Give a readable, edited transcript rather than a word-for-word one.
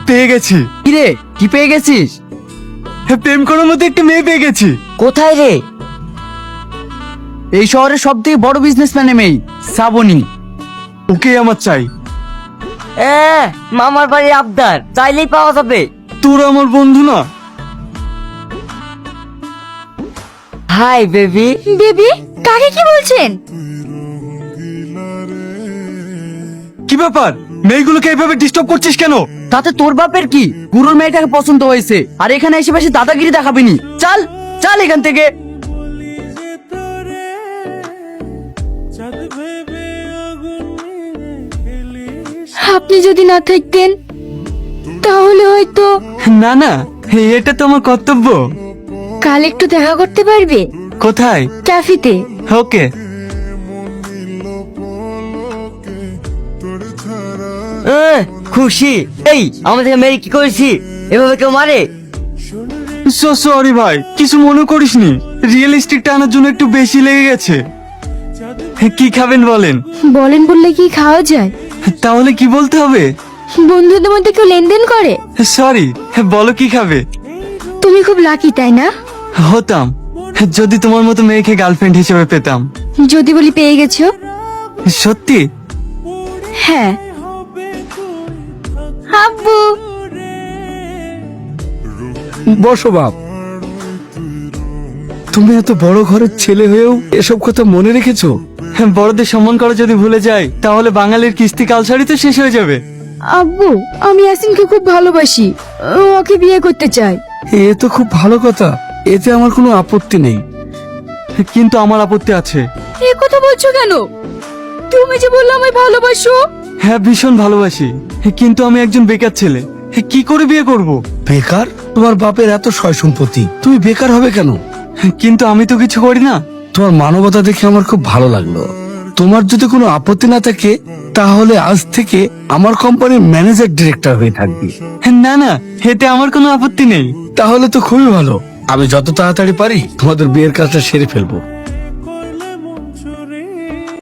পেয়ে গেছি। কি রে, কি পেয়ে গেছিস? প্রেম করার মতো একটা মেয়ে পেয়ে গেছি। কোথায় রে? এই শহরের সব থেকে বড় বিজনেসম্যানের মেয়ে, শ্রাবণী। ওকে আমার চাই। মামার বাড়ির আবদার, চাইলেই পাওয়া যাবে। তোরা আমার বন্ধু না? Hi baby. বেবি, কাকে কি বলছেন? কি ব্যাপার, মেয়েগুলোকে এইভাবে ডিস্টার্ব করছিস কেন? তাতে তোর বাপের কি? গুরুর মেয়েটাকে পছন্দ হয়েছে, আর এখানে এসে বেশি দাদাগিরি দেখাবিনি। চল চল এখান থেকে। আপনি যদি না থাকতেন তাহলে হয়তো। না না, এটা তো আমার কর্তব্য। কাল একটু দেখা করতে পারবে? কোথায়? ক্যাফেতে। ওকে। খুশি। এই আমাদের মেয়ে কি করেছি? এভাবে কেউ মারে? সরি ভাই, কিছু মনে করিসনি। রিয়েলিস্টিকটা আনার জন্য একটু বেশি লেগে গেছে। কি খাবেন বলেন? বলেন বললে কি খাওয়া যায়? তাহলে কি বলতে হবে? বন্ধুদের মধ্যে কেউ লেনদেন করে? সরি, বলো কি খাবে? তুমি খুব লাকি, তাই না? হতাম যদি তোমার মতো মেয়েকে গার্লফ্রেন্ড হিসেবে পেতাম। যদি বলি পেয়ে গেছো? সত্যি? হ্যাঁ। আব্বু। বসো বাপ। তুমি এত বড় ঘরের ছেলে হয়েও এসব কথা মনে রেখেছো? বড়দের সম্মান করা যদি ভুলে যায়, তাহলে বাঙালির কিস্তি কালসারি তো শেষ হয়ে যাবে। আব্বু, আমি ইয়াসিনকে খুব ভালোবাসি, ওকে বিয়ে করতে চাই। এ তো খুব ভালো কথা, এতে আমার কোনো আপত্তি নেই। কিন্তু আমার আপত্তি আছে। এ কথা বলছো কেন? তুমি যে বললে আমায় ভালোবাসো। হ্যাঁ, ভীষণ ভালোবাসি, কিন্তু আমি একজন বেকার ছেলে। কি করে বিয়ে করব? বেকার? তোমার বাপের এত সয় সম্পত্তি, তুমি বেকার হবে কেন? কিন্তু আমি তো কিছু করি না। তোমার মানবতা দেখে আমার খুব ভালো লাগলো। তোমার যদি কোনো আপত্তি না থাকে তাহলে আজ থেকে আমার কোম্পানির ম্যানেজার ডিরেক্টর হয়ে থাকবি। না না, এতে আমার কোনো আপত্তি নেই। তাহলে তো খুবই ভালো। আমি যত তাড়াতাড়ি পারি তোমাদের বিয়ের কাজটা সেরে ফেলবো।